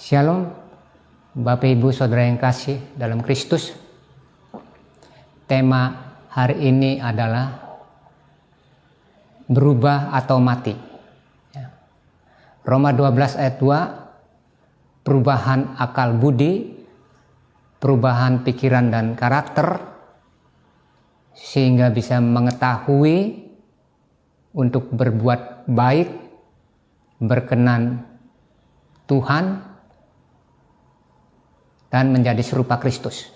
Shalom, Bapak Ibu Saudara yang kasih dalam Kristus. Tema hari ini adalah berubah atau mati. Roma 12 ayat 2, perubahan akal budi, perubahan pikiran dan karakter, sehingga bisa mengetahui untuk berbuat baik, berkenan Tuhan, dan menjadi serupa Kristus.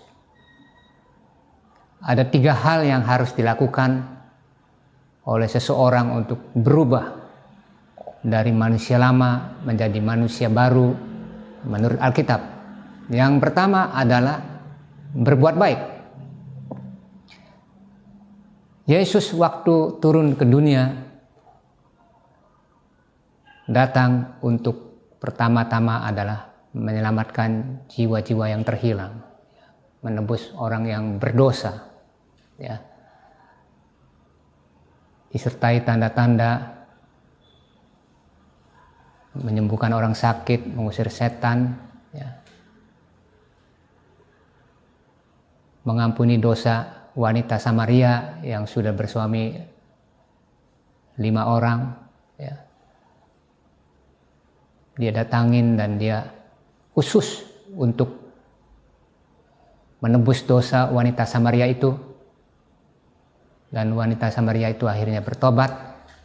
Ada 3 hal yang harus dilakukan oleh seseorang untuk berubah dari manusia lama menjadi manusia baru menurut Alkitab. Yang pertama adalah berbuat baik. Yesus waktu turun ke dunia datang untuk pertama-tama adalah menyelamatkan jiwa-jiwa yang terhilang, menebus orang yang berdosa, ya. Disertai tanda-tanda menyembuhkan orang sakit, mengusir setan, ya. Mengampuni dosa wanita Samaria yang sudah bersuami 5 orang, ya. Dia datangin dan dia khusus untuk menebus dosa wanita Samaria itu, dan wanita Samaria itu akhirnya bertobat,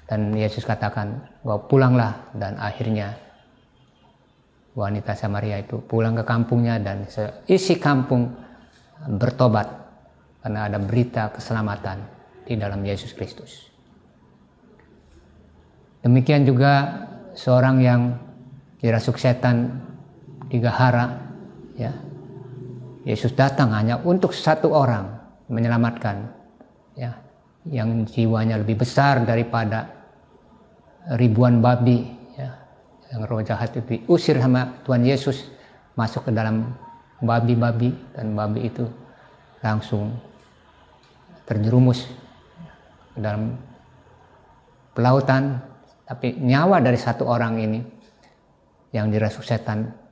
dan Yesus katakan bahwa pulanglah, dan akhirnya wanita Samaria itu pulang ke kampungnya dan seisi kampung bertobat karena ada berita keselamatan di dalam Yesus Kristus. Demikian juga seorang yang dirasuk setan di Gahara, ya. Yesus datang hanya untuk 1 orang menyelamatkan, ya, yang jiwanya lebih besar daripada ribuan babi, ya. Yang roh jahat itu diusir sama Tuhan Yesus masuk ke dalam babi-babi, dan babi itu langsung terjerumus ke dalam pelautan. Tapi nyawa dari 1 orang ini yang dirasuk setan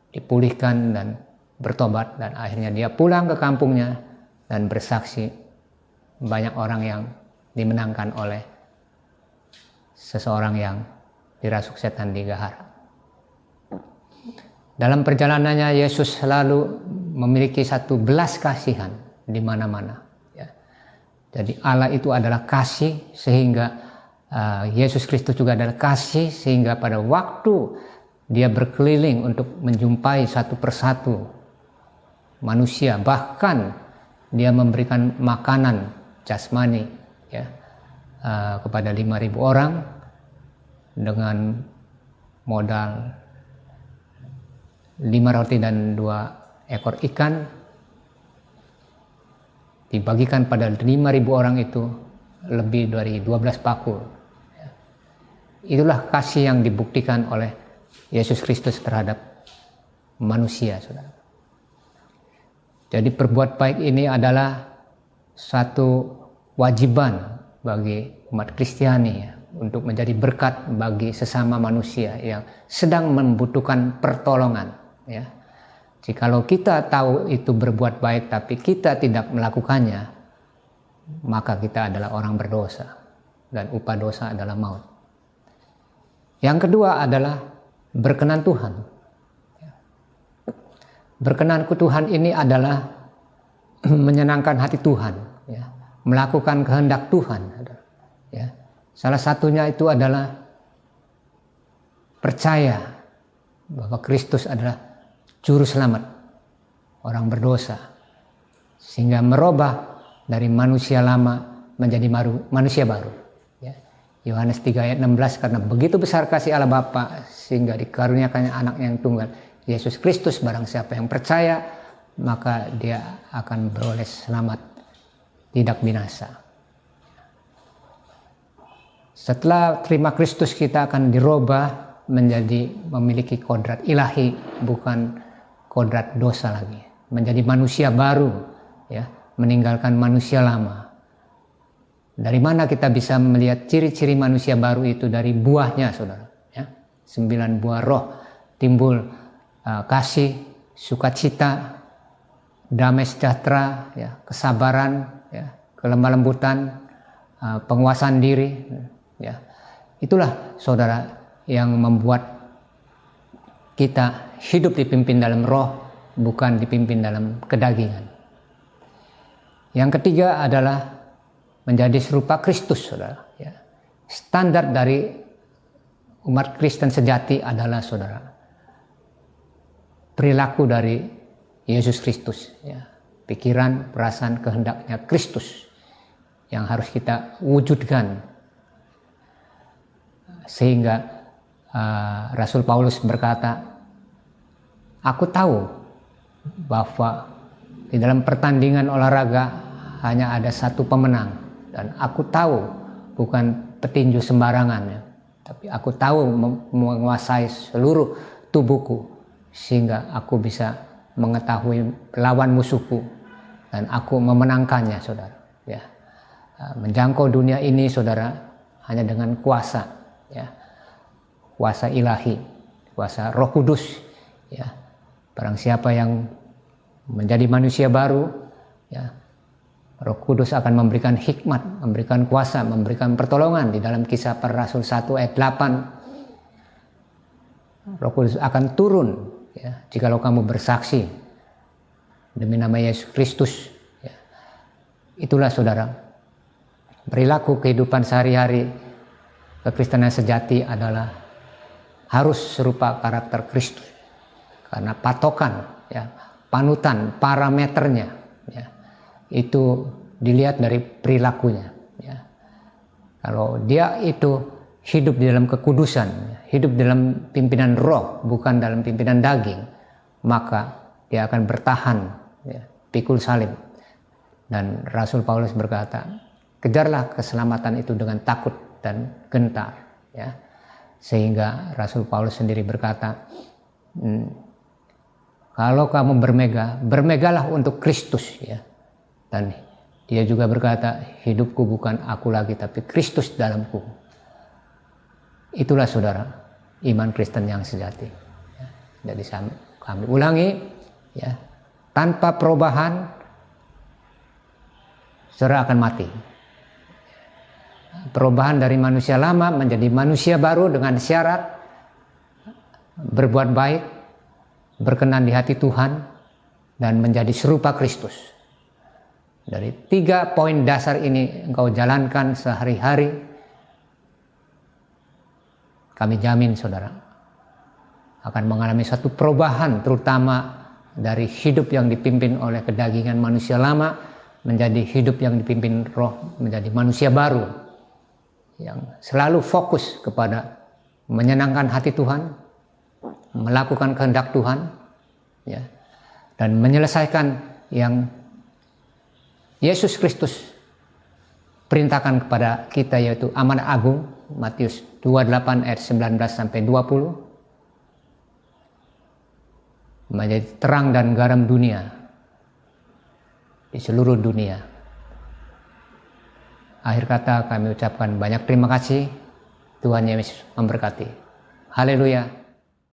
dipulihkan dan bertobat, dan akhirnya dia pulang ke kampungnya dan bersaksi. Banyak orang yang dimenangkan oleh seseorang yang dirasuk setan di Gahara. Dalam perjalanannya Yesus selalu memiliki satu belas kasihan di mana-mana, ya. Jadi Allah itu adalah kasih, sehingga Yesus Kristus juga adalah kasih, sehingga pada waktu dia berkeliling untuk menjumpai satu persatu manusia, bahkan dia memberikan makanan jasmani, ya, kepada 5.000 orang dengan modal 5 roti dan 2 ekor ikan, dibagikan pada 5.000 orang itu lebih dari 12 bakul. Itulah kasih yang dibuktikan oleh Yesus Kristus terhadap manusia, saudara. Jadi berbuat baik ini adalah satu wajiban bagi umat Kristiani, ya, untuk menjadi berkat bagi sesama manusia yang sedang membutuhkan pertolongan, ya. Jikalau kita tahu itu berbuat baik tapi kita tidak melakukannya, maka kita adalah orang berdosa, dan upah dosa adalah maut. Yang kedua adalah berkenan Tuhan. Berkenan ke Tuhan ini adalah menyenangkan hati Tuhan, ya, melakukan kehendak Tuhan, ya. Salah satunya itu adalah percaya bahwa Kristus adalah juru selamat orang berdosa, sehingga merubah dari manusia lama menjadi manusia baru, ya. Yohanes 3 ayat 16, karena begitu besar kasih Allah Bapa sehingga dikaruniakannya anaknya yang tunggal, Yesus Kristus, barang siapa yang percaya maka dia akan beroleh selamat, tidak binasa. Setelah terima Kristus, kita akan dirubah menjadi memiliki kodrat ilahi, bukan kodrat dosa lagi, menjadi manusia baru, ya, meninggalkan manusia lama. Dari mana kita bisa melihat ciri-ciri manusia baru itu? Dari buahnya, saudara, ya. 9 buah roh timbul kasih, sukacita, damai sejahtera, ya, kesabaran, ya, kelemah lembutan, penguasaan diri, ya. Itulah saudara yang membuat kita hidup dipimpin dalam roh, bukan dipimpin dalam kedagingan. Yang ketiga adalah menjadi serupa Kristus, saudara. Ya. Standar dari umat Kristen sejati adalah, saudara, perilaku dari Yesus Kristus. Ya. Pikiran, perasaan, kehendaknya Kristus yang harus kita wujudkan. Sehingga Rasul Paulus berkata, aku tahu bahwa di dalam pertandingan olahraga hanya ada satu pemenang, dan aku tahu bukan petinju sembarangan, ya, tapi aku tahu menguasai seluruh tubuhku sehingga aku bisa mengetahui lawan musuhku dan aku memenangkannya, saudara. Ya, menjangkau dunia ini, saudara, hanya dengan kuasa, ya, kuasa ilahi, kuasa Roh Kudus. Ya, barang siapa yang menjadi manusia baru, ya, Roh Kudus akan memberikan hikmat, memberikan kuasa, memberikan pertolongan. Di dalam Kisah Para Rasul 1 ayat 8, Roh Kudus akan turun, ya, jikalau kamu bersaksi demi nama Yesus Kristus. Ya. Itulah, saudara, perilaku kehidupan sehari-hari kekristenan sejati adalah harus serupa karakter Kristus, karena patokan, ya, panutan, parameternya, ya, itu dilihat dari perilakunya. Ya. Kalau dia itu hidup di dalam kekudusan, hidup dalam pimpinan roh, bukan dalam pimpinan daging, maka dia akan bertahan, ya, pikul salib. Dan Rasul Paulus berkata, kejarlah keselamatan itu dengan takut dan gentar. Ya. Sehingga Rasul Paulus sendiri berkata, kalau kamu bermegalah untuk Kristus, ya. Dan dia juga berkata, hidupku bukan aku lagi, tapi Kristus dalamku. Itulah, saudara, iman Kristen yang sejati. Ya. Jadi kami ulangi, ya, tanpa perubahan, saudara akan mati. Perubahan dari manusia lama menjadi manusia baru dengan syarat berbuat baik, berkenan di hati Tuhan, dan menjadi serupa Kristus. Dari 3 poin dasar ini engkau jalankan sehari-hari, kami jamin, saudara, akan mengalami satu perubahan, terutama dari hidup yang dipimpin oleh kedagingan manusia lama menjadi hidup yang dipimpin roh, menjadi manusia baru yang selalu fokus kepada menyenangkan hati Tuhan, melakukan kehendak Tuhan, ya, dan menyelesaikan yang Yesus Kristus perintahkan kepada kita, yaitu amanat agung, Matius 28 ayat 19 sampai 20, menjadi terang dan garam dunia di seluruh dunia. Akhir kata kami ucapkan banyak terima kasih. Tuhan Yesus memberkati. Haleluya.